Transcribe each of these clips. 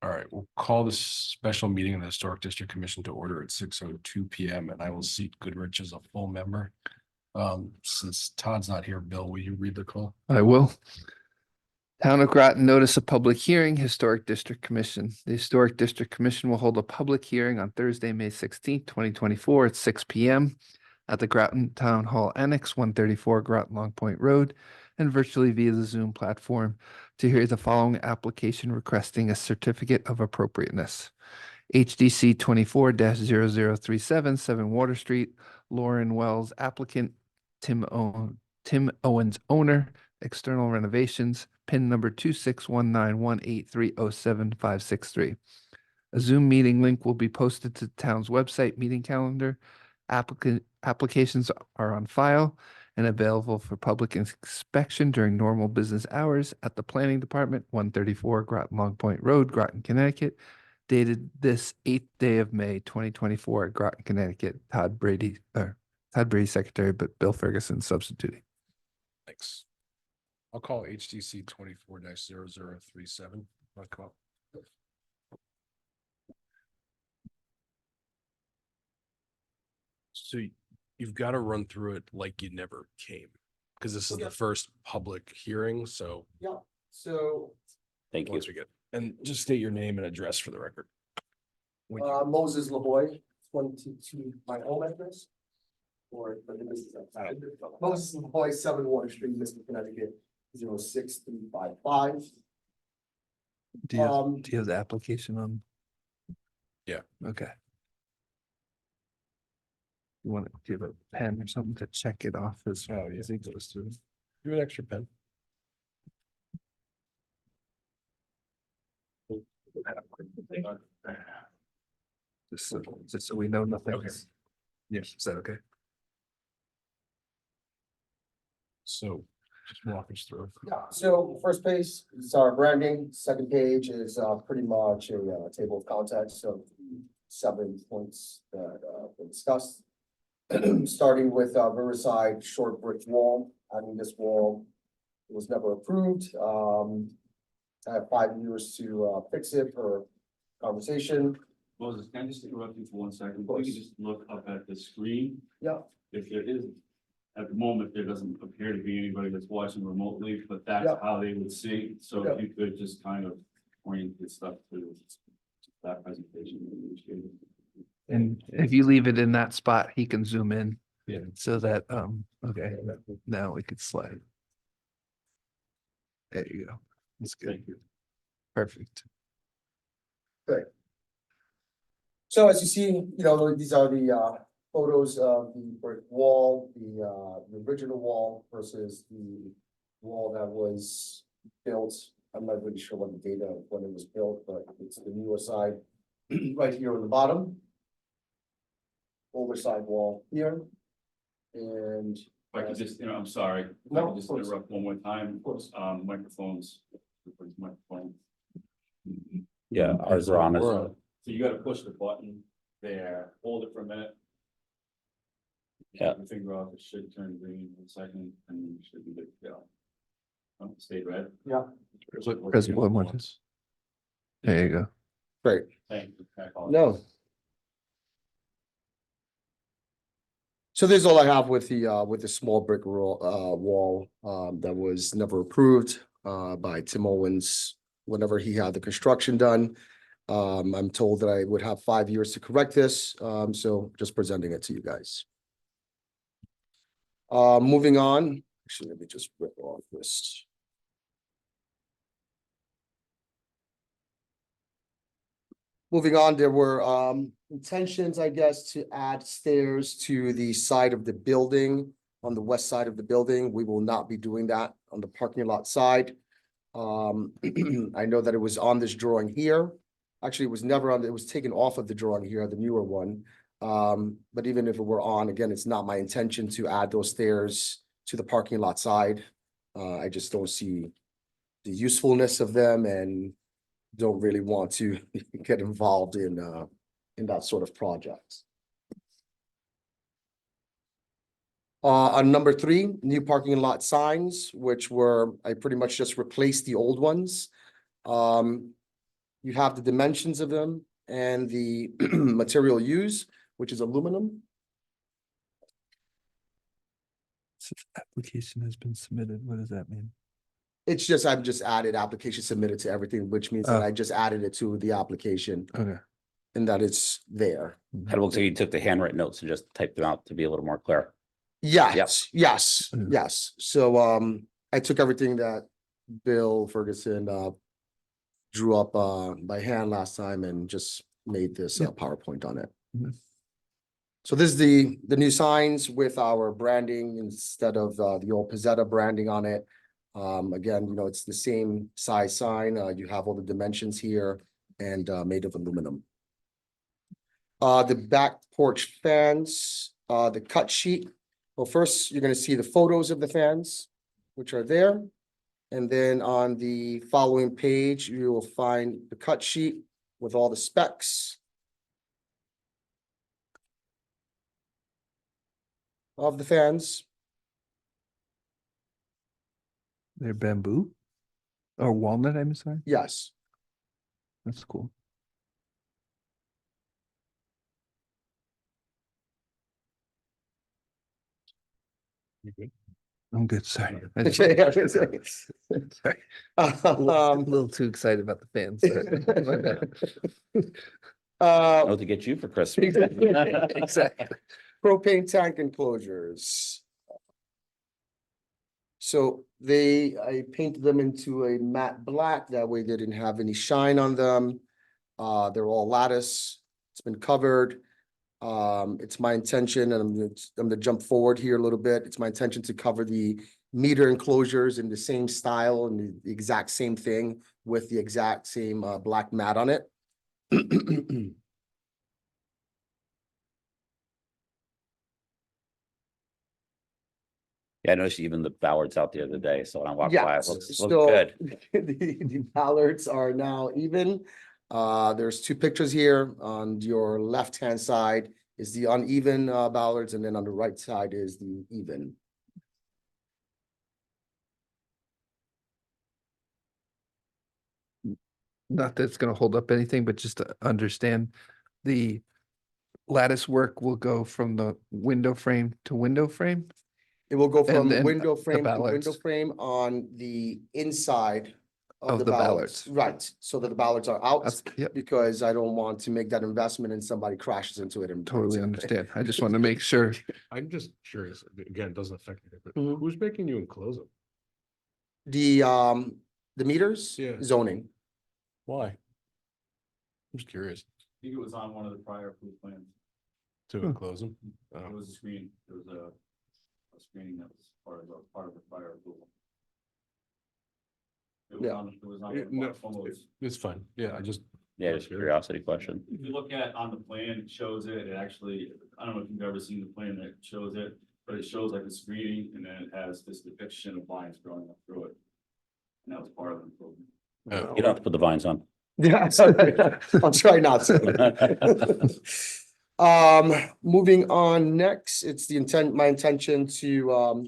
All right, we'll call this special meeting of the Historic District Commission to order at 6:02 PM, and I will seat Goodrich as a full member. Since Todd's not here, Bill, will you read the call? I will. Town of Groton notice of public hearing, Historic District Commission. The Historic District Commission will hold a public hearing on Thursday, May 16th, 2024 at 6 PM at the Groton Town Hall Annex, 134 Groton Long Point Road, and virtually via the Zoom platform to hear the following application requesting a certificate of appropriateness. HDC 24-0037, 7 Water Street, Lauren Wells applicant, Tim Owens owner, external renovations, PIN number 2619183075563. A Zoom meeting link will be posted to the town's website meeting calendar. Applications are on file and available for public inspection during normal business hours at the Planning Department, 134 Groton Long Point Road, Groton, Connecticut, dated this 8th day of May, 2024 at Groton, Connecticut. Todd Brady, secretary, but Bill Ferguson substituting. Thanks. I'll call HDC 24-0037. Come up. So you've got to run through it like you never came, because this is the first public hearing. So yeah. So Thank you. once we get, and just state your name and address for the record. Moses LaBoy, 22, my home address. Or Moses LaBoy, 7 Water Street, Municipal, Connecticut, 06355. Do you have the application on? Yeah. Okay. You want to give a pen or something to check it off as he goes through? Do an extra pen. Just so we know nothing. Okay. Yes, is that okay? So just walk us through. Yeah, so first page is our branding, second page is pretty much a table of contents, so 7 points that were discussed. Starting with Riverside short brick wall, adding this wall was never approved. I have 5 years to fix it for conversation. Moses, can I just interrupt you for 1 second? If you could just look up at the screen. Yeah. If there is, at the moment, there doesn't appear to be anybody that's watching remotely, but that's Yeah. how they would see. So Yeah. if you could just kind of orient this stuff to that presentation. And if you leave it in that spot, he can zoom in. Yeah. So that, okay, now we could slide. There you go. That's good. Thank you. Perfect. So as you see, these are the photos of the brick wall, the original wall versus the wall that was built. I'm not really sure what the date of when it was built, but it's the newer side right here on the bottom. Older side wall here. And If I could just, I'm sorry. If I No, could just of course. interrupt one more time. Of course. Microphones. Microphone. Yeah, ours are on. So you gotta push the button there, hold it for a minute. Yeah. Your finger off, it should turn green in a second, and you should be good to go. Stay red. Press one more time. There you go. great. Thank you. I apologize. No. So this is all I have with the small brick wall that was never approved by Tim Owens whenever he had the construction done. I'm told that I would have 5 years to correct this, so just presenting it to you guys. Moving on, actually, let me just rip off this. Moving on, there were intentions, I guess, to add stairs to the side of the building, on the west side of the building. We will not be doing that on the parking lot side. I know that it was on this drawing here. Actually, it was never on, it was taken off of the drawing here, the newer one. But even if it were on, again, it's not my intention to add those stairs to the parking lot side. I just don't see the usefulness of them and don't really want to get involved in that sort of project. On number 3, new parking lot signs, which were, I pretty much just replaced the old ones. You have the dimensions of them and the material used, which is aluminum. Application has been submitted. What does that mean? It's just, I've just added application submitted to everything, which means that Oh. I just added it to the application Okay. and that it's there. Kind of looks like you took the handwritten notes and just typed them out to be a little more clear. Yes, yes, Mhm. yes. So, I took everything that Bill Ferguson, drew up, by hand last time and just made this, Yep. PowerPoint on it. Mhm. So this is the new signs with our branding instead of, the old Pizzetta branding on it. Again, it's the same size sign. You have all the dimensions here and, made of aluminum. The back porch fans, the cut sheet. Well, first, you're gonna see the photos of the fans, which are there. And then on the following page, you will find the cut sheet with all the specs of the fans. They're bamboo or walnut, I'm sorry. Yes. That's cool. You good? I'm good, sorry. I just- Okay, I was gonna say. Sorry. A Um, little too excited about the fans. My bad. Oh, to get you for Christmas. Exactly. Propane tank enclosures. So I painted them into a matte black, that way they didn't have any shine on them. They're all lattice, it's been covered. It's my intention, and I'm gonna jump forward here a little bit. It's my intention to cover the meter enclosures in the same style and the exact same thing with the exact same, black mat on it. Yeah, I noticed even the Ballards out the other day, so when I walked by, it Yes, looks so good. the ballards are now even. There's two pictures here. On your left-hand side is the uneven, ballards, and then on the right side is the even. Not that it's gonna hold up anything, but just to understand, the lattice work will go from the window frame to window frame. It will go from then window the frame to window ballards. frame on the inside of Of the the ballards. ballards. Right, so that the ballards are out, That's, yep, because I don't want to make that investment and somebody crashes into it and. breaks totally it. understand. I just want to make sure. I'm just curious, again, it doesn't affect me, but Mhm. who's making you enclose them? The meters? Yeah. Zoning. Why? I'm just curious I think it was on one of the prior approved plans. to Hmm. enclose them. It was a screen, it was a screening that was part of the prior approval. It was Yeah. on, it was on. No, almost. it's fine. Yeah, I just. Yeah, just a curiosity question. If you look at on the plan, it shows it, it actually, I don't know if you've ever seen the plan that shows it, but it shows like a screening and then it has this depiction of vines growing up through it. And that was part of the improvement. You don't have to put the vines on. Yeah, I'll try not to. Moving on next, it's my intention to,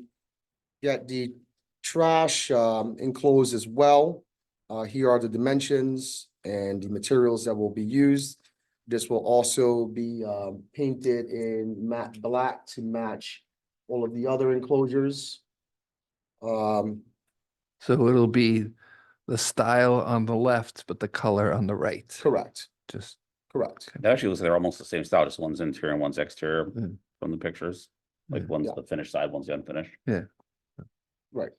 get the trash, enclosed as well. Here are the dimensions and the materials that will be used. This will also be, painted in matte black to match all of the other enclosures. Um, So it'll be the style on the left, but the color on the right. correct, Just, correct. It actually looks like they're almost the same style, just one's interior and one's exterior Mm. from the pictures. Like Yeah. one's Yeah. the finished side, one's the unfinished. Right.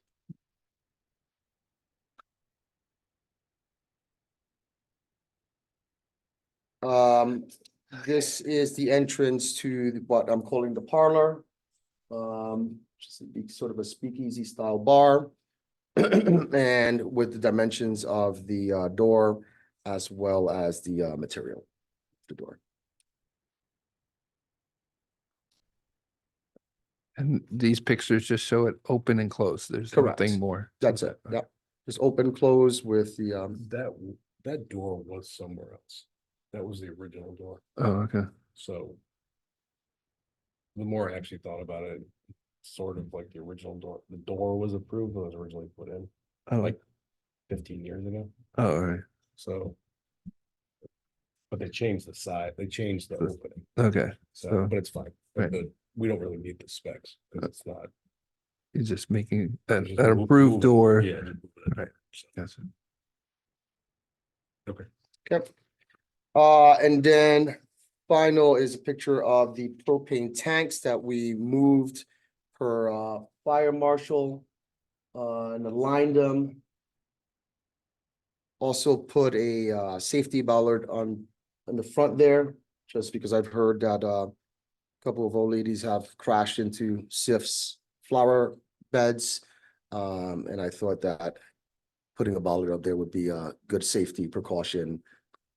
This is the entrance to what I'm calling the parlor. Just sort of a speakeasy style bar. And with the dimensions of the door as well as the material. of The door. and these pictures just show it open and closed. There's Correct. nothing more. to That's that. it. Yep. Just open, close with the That door was somewhere else. That was the original door, Oh, okay. so. The more I actually thought about it, sort of like the original door, the door was approved, when it was originally put in Oh, like 15 years ago, oh, all right. so. But they changed the size, they changed the opening, Okay, so, so but it's fine. Right. But we don't really need the specs, because it's not. you're just making an just approved move it. door. Yeah. just move it. Right. So, Gotcha. Okay. Okay. And then final is a picture of the propane tanks that we moved per fire marshal. And aligned them. Also put a safety bollard on the front there, just because I've heard that a couple of old ladies have crashed into SIF's flower beds. And I thought that putting a bollard up there would be a good safety precaution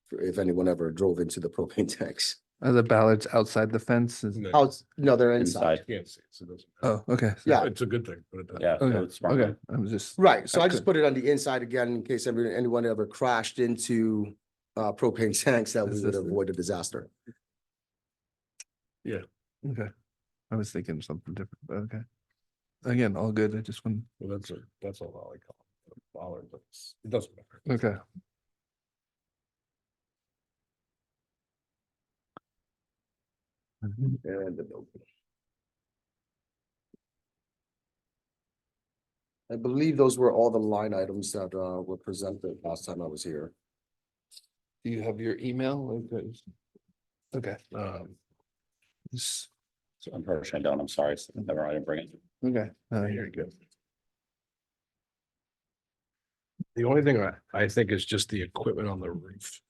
for if anyone ever drove into the propane tanks. Are the ballards outside the fence? No, No, they're inside. Inside. you can't see it, so it doesn't matter. Oh, okay. Yeah. It's a good thing, but it doesn't. Yeah. so Okay, it's smart. okay. I'm just, Right, so I just Okay. put it on the inside again in case anyone ever crashed into propane tanks, that we Is would this the- avoid a disaster. okay. I was thinking something different, but okay. Again, all good. I just want, Well, that's all I call it, a bollard, but it doesn't matter. okay. And the building. I believe those were all the line items that were presented last time I was here. Do you have your email? Okay. Just- So unfortunately, I don't. I'm sorry. Never mind, I didn't bring it. Okay. Very good. The only thing I think is just the equipment on the roof.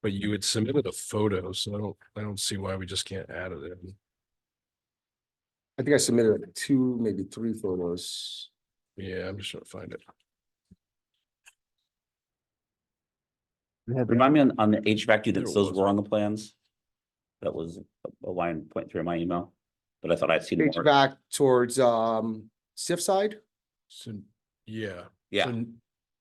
But you had submitted a photo, so I don't see why we just can't add it in. I think I submitted like 2, maybe 3 photos. Yeah, I'm just trying to find it. Remind me on the HVAC There units, those was. were on the plans. That was a line point through my email, but I thought I'd seen more. HVAC towards SIF side. So, yeah. Yeah. So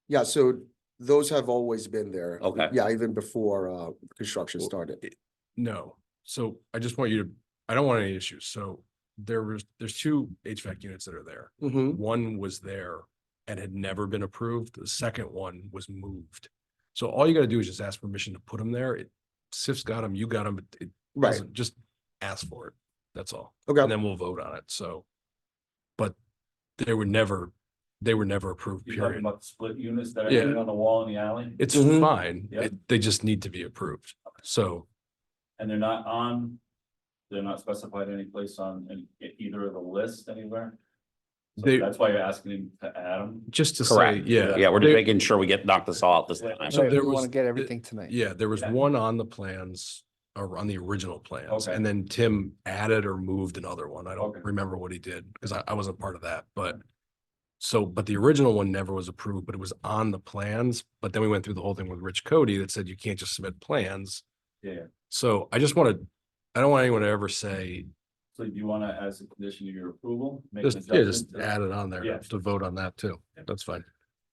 Yeah, so those have always been there. Okay. Yeah, even before construction started. No, so I just want you to, I don't want any issues, so there's 2 HVAC units that are there. Mhm. One was there and had never been approved, the second one was moved. So all you gotta do is just ask permission to put them there, SIF's got them, you got them, it Right, doesn't, just ask for it, that's all. okay, And then we'll vote on it, so. But they were never approved, You're talking period. about the split units that are Yeah. hanging on the wall in the alley, It's Mhm. fine, Yeah. they just need to be approved, so. and they're not specified any place on either of the lists anywhere. So They- that's why you're asking him to add them. Just to say, Correct. yeah. Yeah, we're just they- making sure we knock this all out this time. So Right, there we want was- to get everything tonight. Yeah, there was Yeah. one on the plans, or on the original plans, Okay. and then Tim added or moved another one. I don't Okay. remember what he did, because I wasn't part of that, but. So, but the original one never was approved, but it was on the plans, but then we went through the whole thing with Rich Cody that said you can't just submit plans. Yeah, So I just want to, I don't want anyone to ever say, so do you wanna, as a condition of your approval, make an just, yeah, just adjustment? add it on there Yeah. to vote on that too. Yeah. That's fine.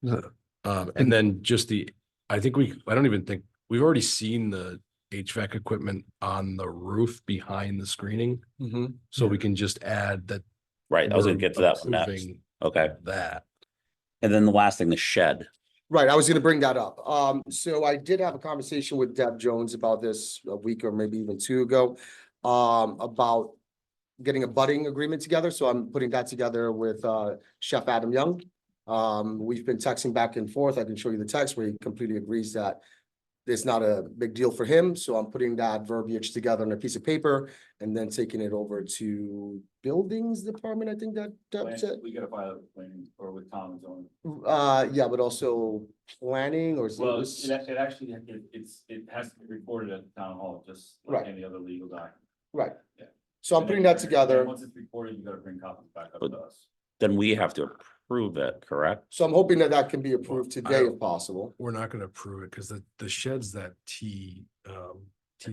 So- And then just I don't even think, we've already seen the HVAC equipment on the roof behind the screening. Mhm. So we can just add that. Right, I was gonna we're get to that one next. approving Okay, That. and then the last thing, the shed. Right, I was gonna bring that up. So I did have a conversation with Deb Jones about this a week or maybe even 2 ago. About getting a budding agreement together, so I'm putting that together with Chef Adam Young. We've been texting back and forth. I can show you the text where he completely agrees that it's not a big deal for him, so I'm putting that verbiage together on a piece of paper and then taking it over to Buildings Department, I think that Deb said. We gotta file it with planning or with Tom and Zoning. Yeah, but also planning or. Well, it actually, it has to be recorded at the town hall, just like Right. any other legal document. Right. Yeah. So I'm And putting then- that together. Once it's recorded, you gotta bring copies back up But- to us. Then we have to approve it, correct? So I'm hoping that that can be approved Well, today if possible. We're not gonna approve it because the shed's that TP.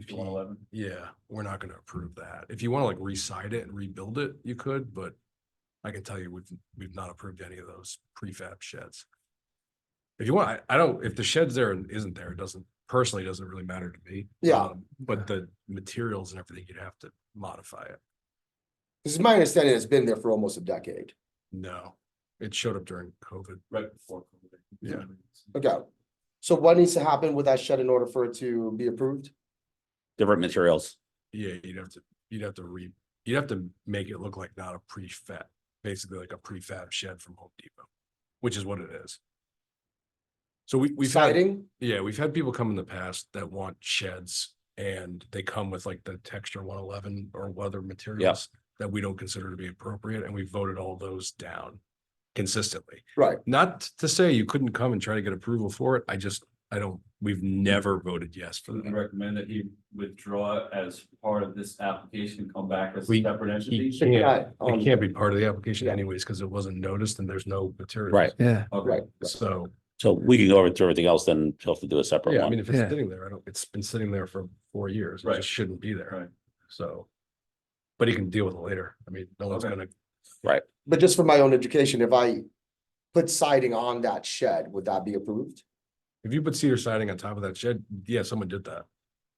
111. Yeah, we're not gonna approve that. If you want to like re-side it and rebuild it, you could, but I can tell you we've not approved any of those prefab sheds. If you want, I don't, if the shed's there and isn't there, it doesn't really matter to me. Yeah. But the materials and everything, you'd have to modify it. This is my understanding, it's been there for almost a decade. No, it showed up during COVID. Right before. COVID. Yeah. Okay. So what needs to happen with that shed in order for it to be approved? Different materials. Yeah, you'd have to make it look like not a prefab, basically like a prefab shed from Home Depot, which is what it is. So we've had, Siding? yeah, we've had people come in the past that want sheds and they come with like the texture 111 or other materials that we don't consider to be appropriate, and we voted all those down consistently. Right, Not to say you couldn't come and try to get approval for it. We've never voted yes for We that. recommend that he withdraw it as part of this application, come back as a We- separate entity. He can't, on- it can't be part of the application Yeah. anyways, because it wasn't noticed and there's no materials. Right. Yeah, Okay. right. So, So we can go over through everything else, then he'll have to do a separate yeah, I one. mean, if it's Yeah. sitting there, it's been sitting there for 4 years. It Right. just shouldn't be there. Right. So. But he can deal with it later. I mean, no one's Okay. gonna, But just for my own education, if I put siding on that shed, would that be approved? if you put cedar siding on top of that shed, yeah, someone did that.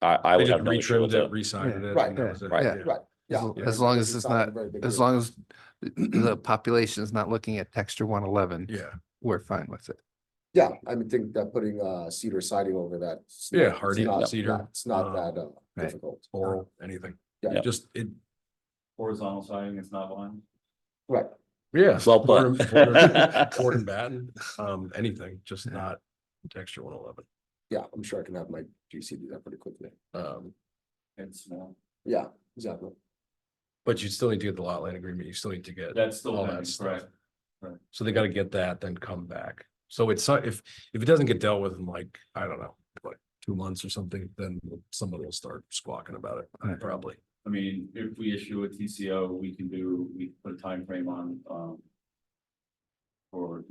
I They would just have no issue retrimmed with it, it. re-sided it. Right, and that was it. right, Yeah. Right, yeah. as long as It's it's not a not, very big as deal. long as the population is not looking at texture 111, Yeah, we're fine with it. Yeah, I would think that putting cedar siding over that. Yeah, hardy not- cedar, It's not that right. difficult. oral, anything. Yeah. Yep. Just it, Horizontal siding is not line. Right, yeah. Well put. Board and batten, anything, just not texture 111. yeah, I'm sure I can have my GC do that pretty quickly. And small. Yeah, exactly. But you still need to get the lot line agreement. You still need to get That's still all that pending, stuff. correct. So they gotta get that, then come back. So it's, if it doesn't get dealt with in like, I don't know, like 2 months or something, then somebody will start squawking about it, Right. probably. I mean, if we issue a TCO, we can put a time frame on, for,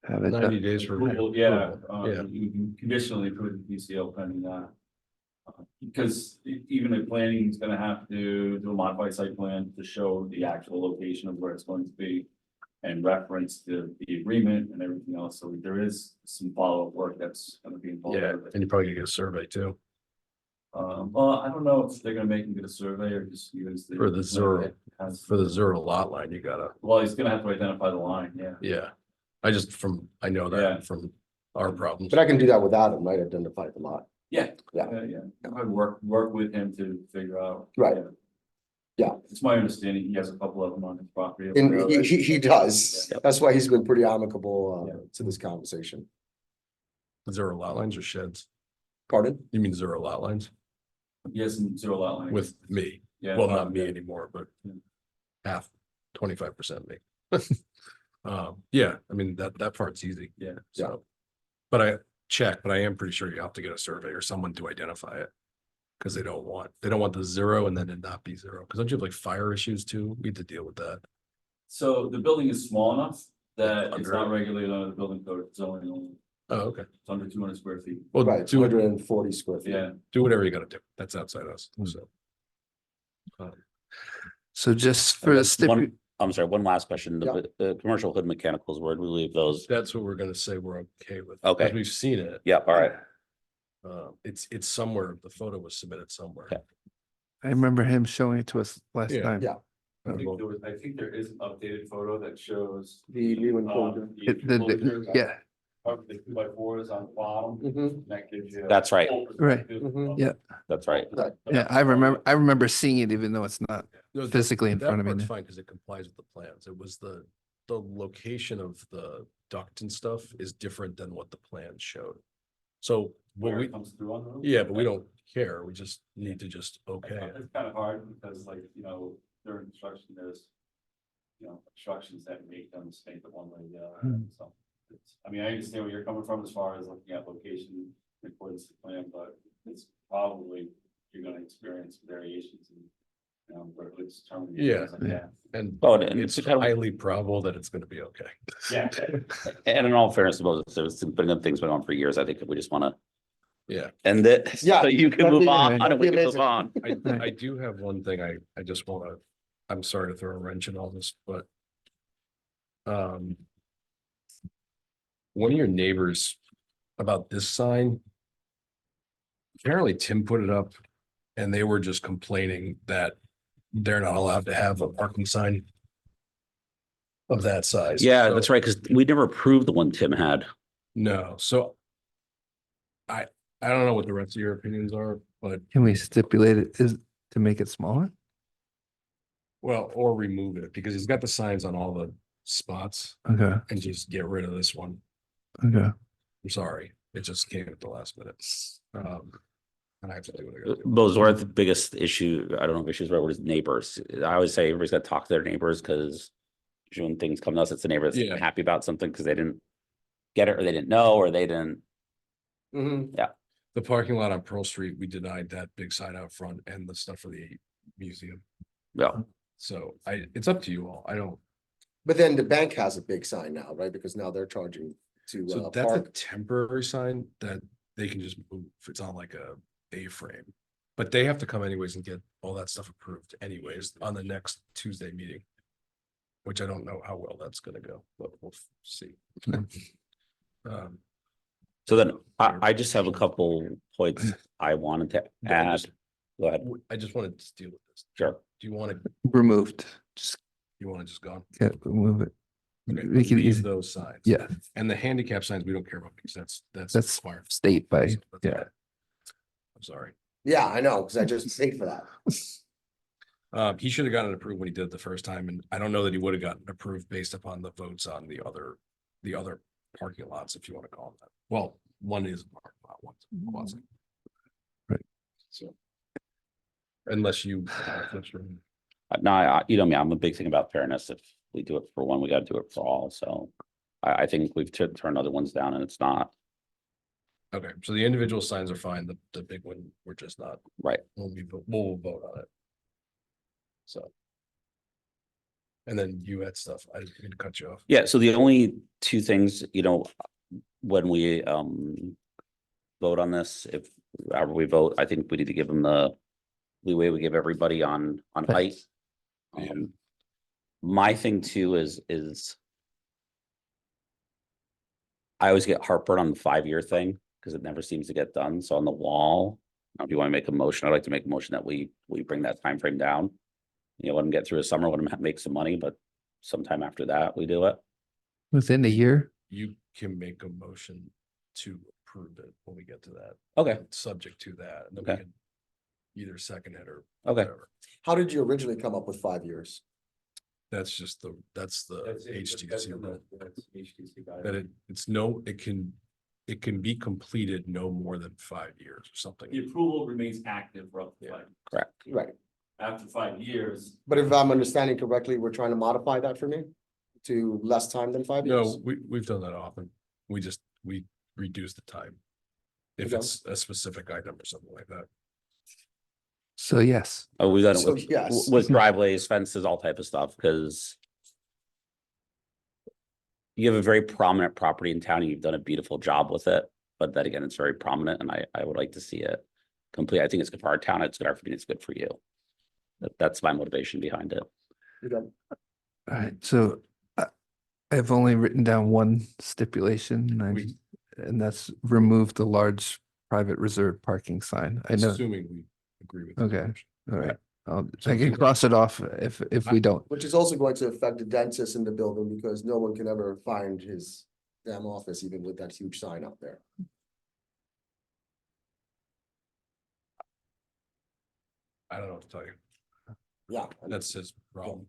Have it 90 done. days for. approval, yeah, approval. Yeah. you can conditionally approve the TCO pending that. Because even the planning is gonna have to do a modified site plan to show the actual location of where it's going to be. And reference the agreement and everything else, so there is some follow-up work that's gonna be involved. Yeah, with it. and you're probably gonna get a survey too. Well, I don't know if they're gonna make him get a survey or just use the. For the zero. Has- For the zero lot line, you gotta, Well, he's gonna have to identify the line, yeah. yeah. I know Yeah. that from our problems. But I can do that without him, right? Identify the lot. Yeah. Yeah. Yeah, I'd work with him to figure out. Right. Yeah, it's my understanding, he has a couple of them on his property. And he does. Yeah. That's why he's been pretty amicable Yeah. to this conversation. Zero lot lines or sheds? Pardon? You mean zero lot lines He has some zero lot line. with me? Yeah. Well, not me yeah. anymore, but Yeah. half, 25% me. Yeah, I mean, that part's easy. Yeah. So, but I am pretty sure you have to get a survey or someone to identify it. Cause they don't want the zero and then it not be zero. Cause don't you have like fire issues too? We had to deal with that. So the building is small enough that it's Under not it. regulated under the building code, it's only, Oh, okay. it's under 200 square feet. Well, Right, do 240 square feet. Yeah, whatever you gotta do. That's outside us. Hmm. So. So just for And the then one- stipulation, I'm sorry, one last question. Yeah. The commercial hood mechanicals, where do we leave those? That's what we're gonna say we're okay with. Okay. 'cause we've seen it. Yeah, all right. It's somewhere, the photo was submitted somewhere. Okay. I remember him showing it to us last Yeah. time. Yeah. I think there is an updated photo that shows. The new enclosure. the The- yeah, Of the 2x4s on the bottom, Mhm. that gives you. That's right. full Right. perspective Mhm. of- Yeah. That's right. yeah, I remember seeing it even though it's not No, that- physically in that front of me. part's now. fine because it complies with the plans. It was the location of the duct and stuff is different than what the plans showed. So, Where well, it comes through on the roof. yeah, but we don't care. We just need to just okay it. It's kind of hard because like, during construction, there's. Instructions that make them state it one way or the other, Hmm. so. I mean, I understand where you're coming from as far as looking at location in accordance to plan, but it's probably, you're gonna experience variations in. Where it's determined. Yeah. Yeah. And Oh, and it's kind of- highly probable that it's gonna be okay. Yeah. And in all fairness, there's been good things going on for years. I think if we just want to Yeah, end it. Yeah, So you can that'd move be- on that'd and we be can move amazing. on. I do have one thing I just wanna, I'm sorry to throw a wrench in all this, but. One of your neighbors about this sign. Apparently Tim put it up and they were just complaining that they're not allowed to have a parking sign. Of that size. Yeah, So- that's right. Because we never approved the one Tim had. No, so I don't know what the rest of your opinions are, but Can we stipulate it is to make it smaller? well, or remove it because he's got the signs on all the spots Okay, and just get rid of this one. okay. I'm sorry, it just came at the last minute. And I have to do what I gotta do. Those are the biggest issue. I don't know if issues right with neighbors. I always say everybody's got to talk to their neighbors because when things come to us, it's the neighbor that's Yeah. happy about something because they didn't get it or they didn't know or they didn't. Mhm. The parking lot on Pearl Street, we denied that big sign out front and the stuff for the museum. Yeah, So it's up to you all. I don't, But then the bank has a big sign now, right? Because now they're charging to so that's a park. temporary sign that they can just move. It's on like a A-frame. But they have to come anyways and get all that stuff approved anyways on the next Tuesday meeting. Which I don't know how well that's gonna go, but we'll see. Um, so then I just have a couple points I wanted to Yeah, add. just- Go ahead. I just wanted to deal with this. Sure. Do you want to, Removed, just just go? remove it. Okay, Make it leave easy. those signs. Yeah, And the handicap signs, we don't care about because that's that's required. state by, That's yeah. okay. I'm sorry. Yeah, I know, because I just paid for that. He should have gotten it approved when he did it the first time, and I don't know that he would have gotten approved based upon the votes on the other parking lots, if you want to call them that. Well, one is a parking lot, one's a quasi. Right. So. Unless you. No, you know me, I'm a big thing about fairness. If we do it for one, we got to do it for all. So I think we've turned other ones down and it's not Okay, so the individual signs are fine, the big one, we're just not, right. we'll vote on it. So. And then you had stuff, I didn't mean to cut you off. Yeah, so the only two things, when we vote on this, if however we vote, I think we need to give them the leeway we give everybody on height. Yeah. My thing too is I always get heartburn on the 5-year thing because it never seems to get done. So on the wall, if you want to make a motion, I'd like to make a motion that we bring that time frame down. Let them get through a summer, let them make some money, but sometime after that, we do it. Within a year? You can make a motion to approve it when we get to that. Okay, Subject to that, and then we Okay. can either second it or okay. whatever. How did you originally come up with 5 years? That's just that's the HTC rule. HTC That it can be completed no more than 5 years or something. The approval remains active for up to 5 years. Correct. Right, After 5 years, but if I'm understanding correctly, we're trying to modify that for me to less time than 5 years? No, we've done that often. We reduce the time. If Okay. it's a specific item or something like that. So yes, Oh, we got it So, with, yes. with driveways, fences, all type of stuff, because you have a very prominent property in town and you've done a beautiful job with it. But then again, it's very prominent and I would like to see it complete. I think it's good for our town. It's good for me. It's good for you. That's my motivation behind it. Okay. all right, so I've only written down one stipulation and that's remove the large private reserve parking sign. I know, Assuming we agree with. the Okay. motion. all right. So I if can you- cross it off if we don't. Which is also going to affect the dentist in the building because no one can ever find his damn office, even with that huge sign up there. I don't know what to tell you. Yeah. That's his problem.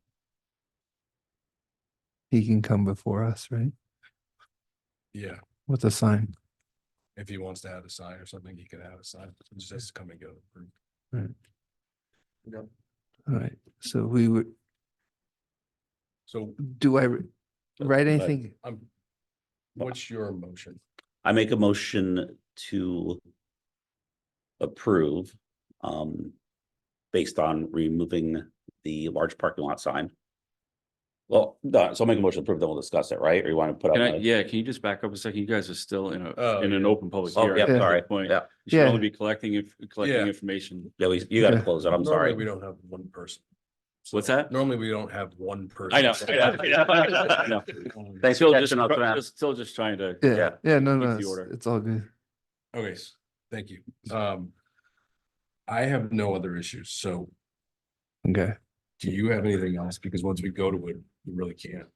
He can come before us, right? Yeah, With a sign. if he wants to add a sign or something, he can add a sign. It just has to come and go. Okay. All right, so we would, So do I write But anything? what's your motion? I make a motion to approve, based on removing the large parking lot sign. Well, no, so I'll make a motion to approve, then we'll discuss it, right? Or you want to put up? Can I, my- yeah, can you just back up a second? You guys are still in Oh, in an yeah. open public Oh, hearing. yeah, at this sorry. point. Yeah, You should Yeah. only be collecting Yeah. information. yeah, you gotta Okay. close it. I'm Normally, we sorry. don't have one person. What's that? Normally, we don't have one person. I know. I know. Thanks Still for just, catching up, man. still just trying to. Yeah, yeah, no, keep no, the it's order. it's all good. Okay, thank you. I have no other issues, so Okay, do you have anything else? Because once we go to it, we really can't.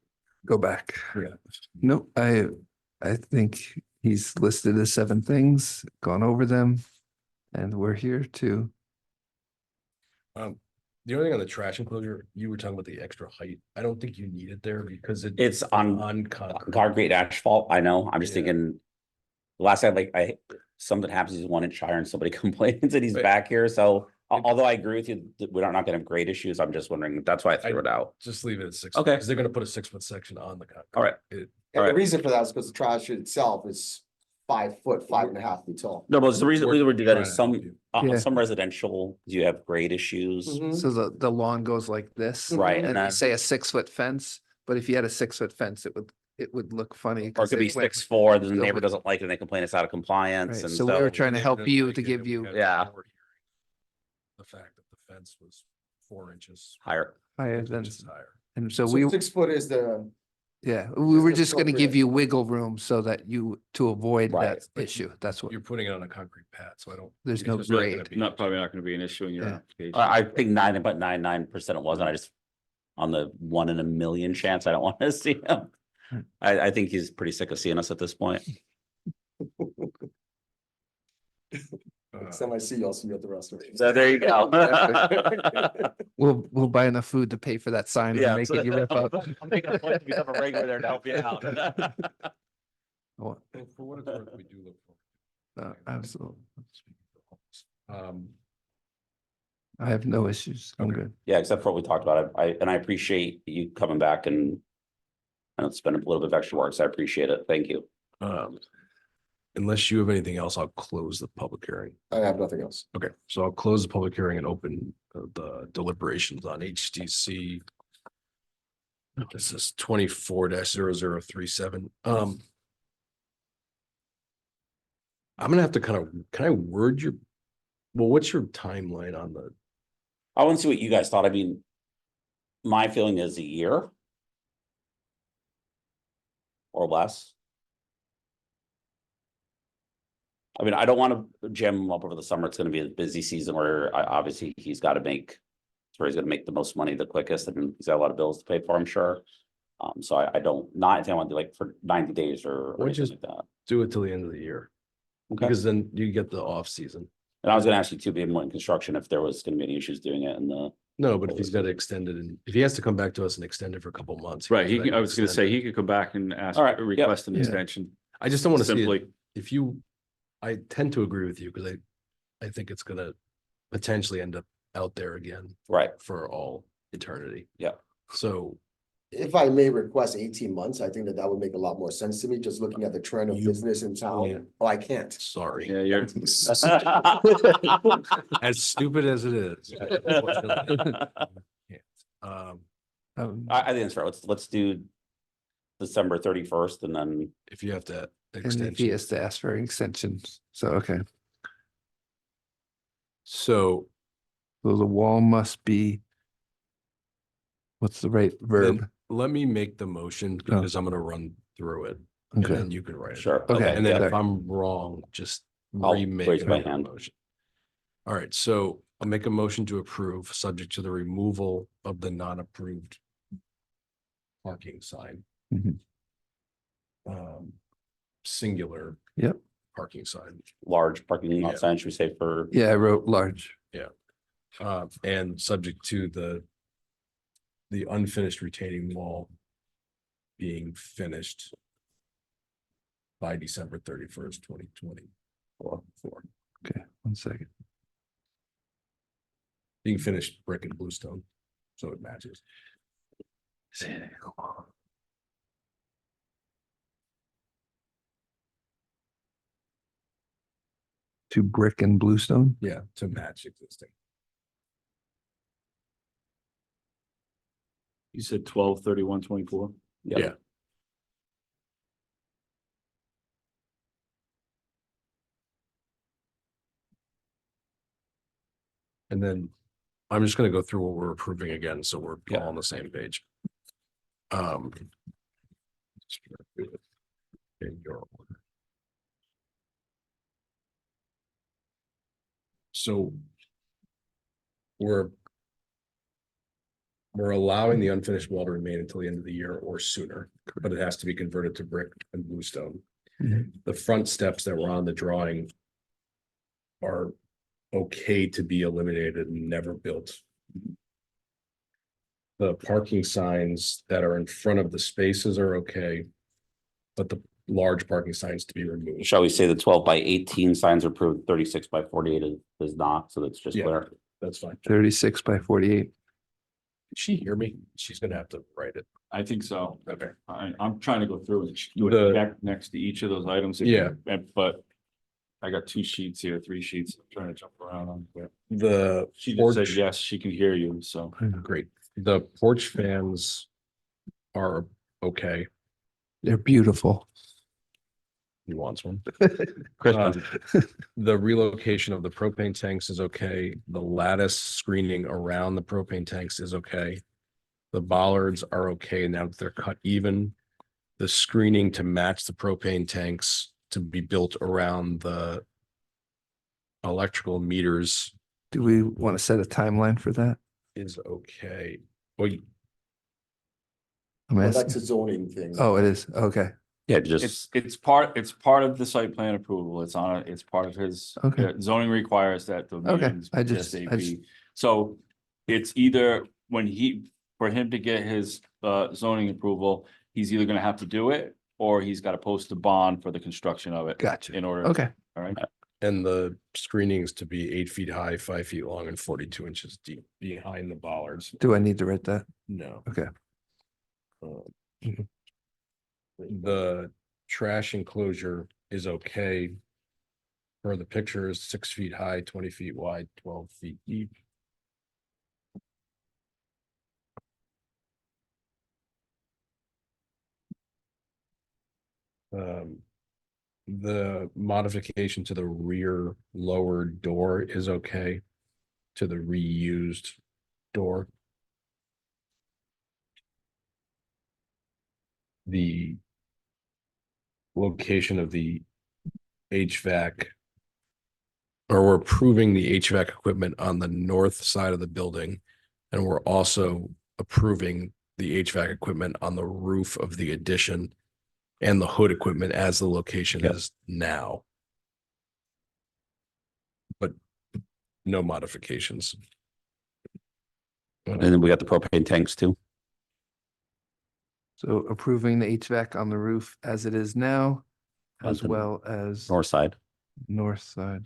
go back. Yeah. No, I think He's listed the 7 things, gone over them, and we're here to, The only thing on the trash enclosure, you were talking about the extra height. I don't think you need it there because It's on on concrete. concrete asphalt, I know, I'm just Yeah. thinking. Last time, like, something happens, he's 1 inch higher and somebody complains that he's Right. back here, so although I agree with you, that we're not gonna have grade issues, I'm just wondering, that's why I threw it out. Just leave it at 6. Okay. Because they're gonna put a 6-foot section on the concrete. All right. It- And the Alright. reason for that is because the trash itself is 5 foot, 5.5 feet tall. No, but the reason we would do that trying is to help some, you. Yeah. some residential, you have grade issues, Mhm. so the lawn goes like this. right, And and we then, say a 6-foot fence, but if you had a 6-foot fence, it would look funny. or it 'cause could be it went- 6'4", then the it neighbor would- doesn't like it and they complain it's out of compliance, Right, and so we were so. trying to They help didn't you like to it, give and we you had Yeah. more hearing. The fact that the fence was 4 inches. Higher, higher 6 than, inches higher. and so So we, 6 foot is the, yeah, we were the just gonna give appropriate- you wiggle room so that to avoid Right. that issue. That's what, You're putting it on a concrete pad, so I don't. There's it's no just not gonna grade. be- Not, probably not gonna be an issue in your Yeah. application. I think 99.99% it wasn't, I just, on the 1 in a million chance, I don't want to see him. Hmm. I think he's pretty sick of seeing us at this point. next time I see you, I'll see you at the restaurant. So there you go. we'll buy enough food to pay for that sign Yeah, and make it you rip up. I'll make a point to become a regular there to help you out. Oh, And for what it's worth, we do look for. Absolutely. Um, I have no issues. I'm Okay. good. Yeah, except for what we talked about. I appreciate you coming back and I know it's been a little bit of extra work, so I appreciate it. Thank you. Unless you have anything else, I'll close the public hearing. I have nothing else. Okay, so I'll close the public hearing and open the deliberations on HDC. This is 24-0037. I'm gonna have to can I word your, well, what's your timeline on the, I want to see what you guys thought. I mean, my feeling is a year or less. I mean, I don't want to jam him up over the summer. It's going to be a busy season where obviously he's got to make, it's where he's going to make the most money the quickest, and he's got a lot of bills to pay for, I'm sure. So I don't, not anything I want to do like for 90 days or Why anything just- like that. do it till the end of the year? Okay. Because then you get the off season. And I was going to ask you too, being more in construction, if there was going to be any issues doing it in the, No, but if he's got to extend it and if he has to come back to us and extend it for a couple months. Right, can I was gonna say, extend it. he could come back and ask, All right, yep. request an Yeah. extension. I just don't want to see it. Simply, If you, I tend to agree with you because I think it's gonna potentially end up out there again right, for all eternity. Yeah. So If I may request 18 months, I think that would make a lot more sense to me, just looking at the trend of You business in can't. town. Oh, I can't. sorry, yeah, you're, as stupid as it is. unfortunately, can't. I think that's right. Let's do December 31st and then, If you have to And if he extension, has to ask for an extension, so, okay. so So the wall must be. What's the right verb? then let me make the motion because I'm gonna run through it and Okay, then you can write it. sure. Okay, And then yeah. if I'm wrong, just I'll remake raise my another hand. motion. All right, so I'll make a motion to approve, subject to the removal of the non-approved parking sign. Mhm. Singular. Yep. Parking sign, Large parking Yeah. lot sign, should we say for, yeah, I wrote large. and subject to the unfinished retaining wall being finished by December 31st, 2024. Okay, 1 second. Being finished brick and bluestone, so it matches. To brick and bluestone. Yeah, to match existing. you said 12/31/24. yeah, Yeah. And then I'm just gonna go through what we're approving again, so we're Yeah. all on the same page. Just gonna do it in your order. So we're allowing the unfinished wall to remain until the end of the year or sooner, but it has to be converted to brick and bluestone. The front steps that were on the drawing are okay to be eliminated and never built. The parking signs that are in front of the spaces are okay, but the large parking signs to be removed. Shall we say the 12 by 18 signs are approved, 36 by 48 is not, so that's just Yeah. clear. That's fine. 36 by 48. Did she hear me? She's gonna have to write it. I think so. Okay. I'm trying to go through and do The- a check next to each of those items. Yeah. But I got 2 sheets here, 3 sheets, I'm trying to jump around on. But The she just said, porch, yes, she can hear you, so. great. The porch fans are okay. They're beautiful. He wants one. Chris, The relocation of the propane tanks is okay. The lattice screening around the propane tanks is okay. The bollards are okay now that they're cut even. The screening to match the propane tanks to be built around the electrical meters Do we want to set a timeline for that? is okay. Well, I'm Well, asking. that's a zoning thing. Oh, it is. Okay. yeah, just, It's part of the site plan approval. It's part of his. Okay. Zoning requires that the Okay, meetings I be just- SAP. So it's either for him to get his zoning approval, he's either gonna have to do it or he's gotta post a bond for the construction of it. Gotcha. In order. Okay. All right. and the screenings to be 8 feet high, 5 feet long and 42 inches deep behind the bollards. Do I need to write that? No. Okay. Um, The trash enclosure is okay. For the pictures, 6 feet high, 20 feet wide, 12 feet deep. The modification to the rear lower door is okay. To the reused door. The location of the HVAC. Or we're approving the HVAC equipment on the north side of the building. And we're also approving the HVAC equipment on the roof of the addition. And the hood equipment as the location Yep. is now. But no modifications. and then we got the propane tanks too. So approving the HVAC on the roof as it is now, On as the well as North side north side.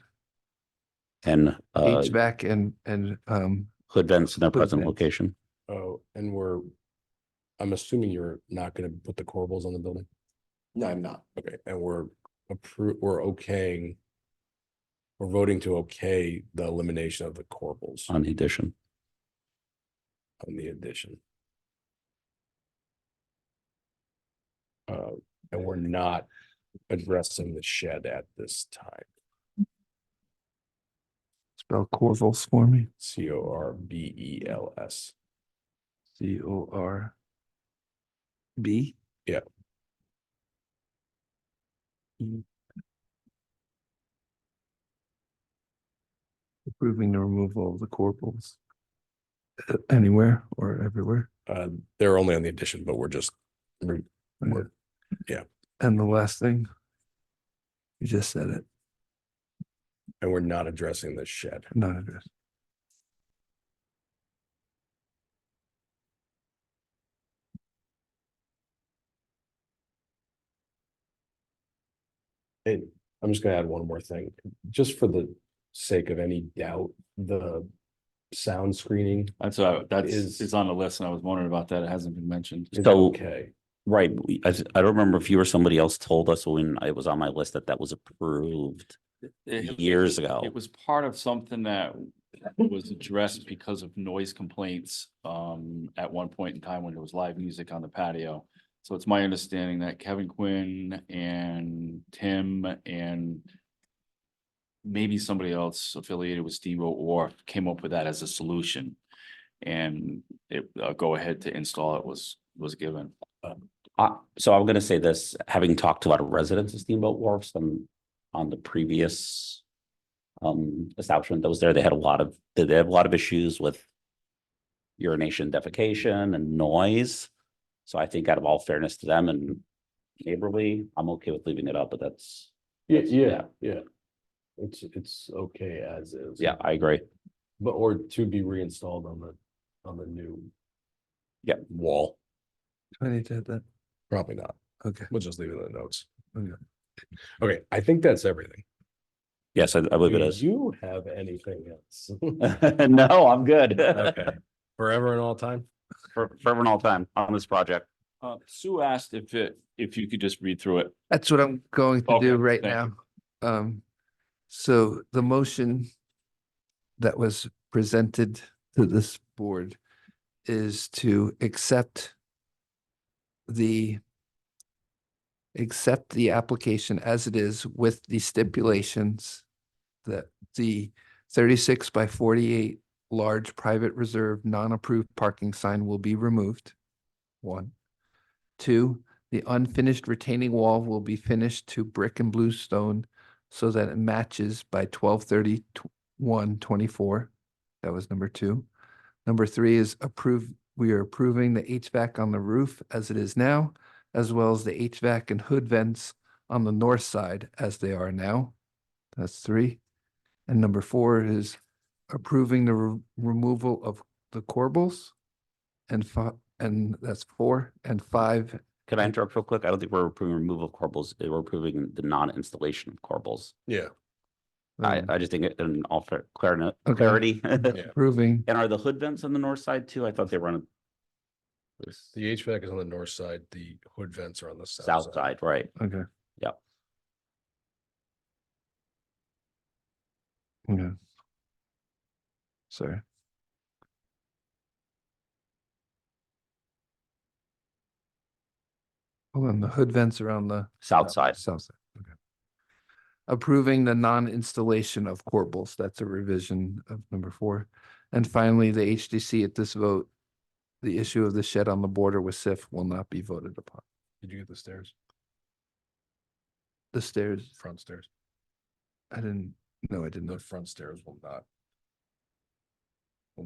and HVAC and hood vents in their Hood present vents. location. Oh, and I'm assuming you're not gonna put the corbels on the building? No, I'm not. Okay, and we're okaying. We're voting to okay the elimination of the corbels On the addition. on the addition. And we're not addressing the shed at this time. spell Corvals for me. Corbels. CORB. Yeah. Approving the removal of the corporals. Anywhere or everywhere. They're only on the addition, but we're just. we're- And the last thing. You just said it, And we're not addressing the shed. not addressed. And I'm just gonna add one more thing, just for the sake of any doubt, the sound screening That's Is- it's on the list and I was wondering about that. It hasn't been mentioned. is So- okay. Right, I don't remember if you or somebody else told us when I was on my list that was approved years ago. It was part of something that was addressed because of noise complaints at one point in time when there was live music on the patio. So it's my understanding that Kevin Quinn and Tim and maybe somebody else affiliated with Stevo or came up with that as a solution. And it go ahead to install it was given. So I'm gonna say this, having talked to a lot of residents of Steamboat Wharfs on the previous establishment that was there, they had a lot of issues with urination, defecation and noise. So I think out of all fairness to them and neighborly, I'm okay with leaving it up, but that's, Yeah. It's okay as is. yeah, I agree. But, or to be reinstalled on the new. Yeah. Wall. Do I need to add that? Probably not. Okay. We'll just leave it in the notes. Okay. Okay, I think that's everything. Yes, I believe it Do is. you have anything else? No, I'm good. Okay, forever and all time. Forever and all time on this project. Sue asked if you could just read through it. That's what I'm going to Okay, do right thank now. So the motion that was presented to this board is to accept the application as it is with the stipulations that the 36 by 48 large private reserve non-approved parking sign will be removed. 1. 2, the unfinished retaining wall will be finished to brick and bluestone so that it matches by 12/31/24. That was number 2. Number 3 is we are approving the HVAC on the roof as it is now, as well as the HVAC and hood vents on the north side as they are now. That's 3. And number 4 is approving the removal of the corbels. And that's 4. And 5, Can I interrupt real quick? I don't think we're approving removal of corbels. We're approving the non-installation of corbels. Yeah. I just think it in all Okay. clarity. approving, And are the hood vents on the north side too? I thought they were on The HVAC is on the north side, the hood vents are on the the south south side. side, right? okay. Yep. Okay. Sorry. Hold on, the hood vents are on the South side. south side, okay. Approving the non-installation of corbels, that's a revision of number 4. And finally, the HDC at this vote, the issue of the shed on the border with SIF will not be voted upon. Did you get the stairs? The stairs, Front stairs? I didn't The front stairs will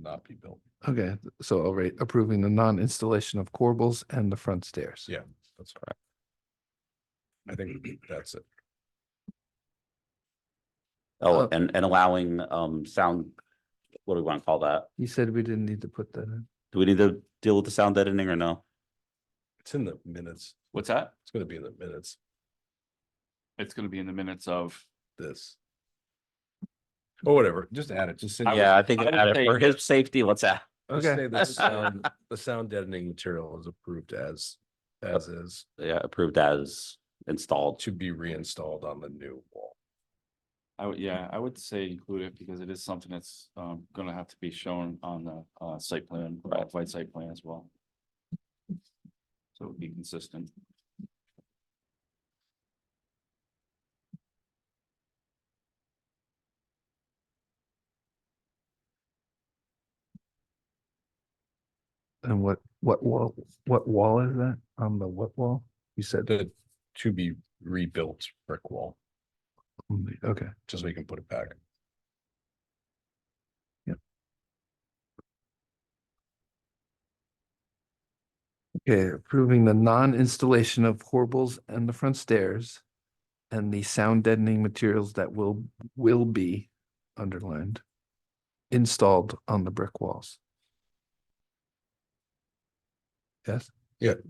not be built. Okay, so I'll rate approving the non-installation of corbels and the front stairs. Yeah, that's correct. I think that's it. Oh, Uh, and allowing sound, what do we want to call that? You said we didn't need to put that in. Do we need to deal with the sound editing or no? It's in the minutes. What's that? It's gonna be in the minutes, It's gonna be in the minutes of. this. Or whatever, just add it, just. say- Yeah, I think I would add it say- for his safety, let's add. just Okay. say the sound deadening material is approved as is, Yeah, approved as installed. to be reinstalled on the new wall. I would say include it because it is something that's gonna have to be shown on the site plan, ratified site plan as well. So it would be consistent. And what wall is that? On the what wall? You said, The to be rebuilt brick wall, okay, just so we can put it back. okay, approving the non-installation of corbels and the front stairs. And the sound deadening materials that will be underlined. Installed on the brick walls. Yes? Yep,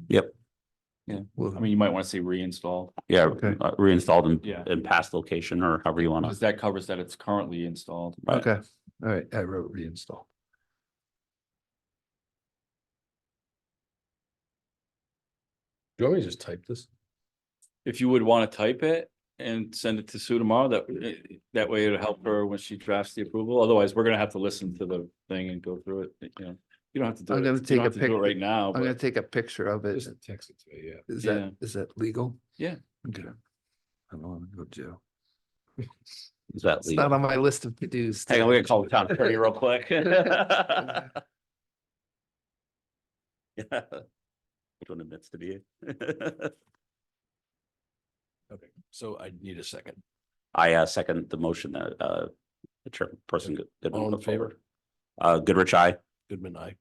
Well, I mean, you might want to say reinstall, yeah, Okay. Reinstalled Yeah. in past location or however you want because to. that covers that it's currently installed. Right. okay, all right, I wrote reinstall. Do you want me to just type this? If you would want to type it and send it to Sue tomorrow, that way it'll help her when she drafts the approval. Otherwise, we're gonna have to listen to the thing and go through it, you know. You don't have to do I'm it. gonna You take don't a have to do it pic- right now, I'm gonna but take a picture of it. Just text it to me, yeah. Yeah. Is that legal? Yeah. Okay. I don't wanna go to jail. Is that It's not legal? on my list of to-dos. Hang on, we're gonna call the town attorney real quick. Yeah. Which one admits to be? Okay, so I need a second. I second the motion that the chairperson. Goodman All in put forward. favor? Goodrich, aye. Goodman, I.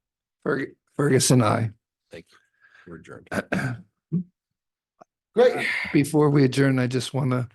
Ferguson, I. Thank you. We're adjourned. Great. Before we adjourn, I just want to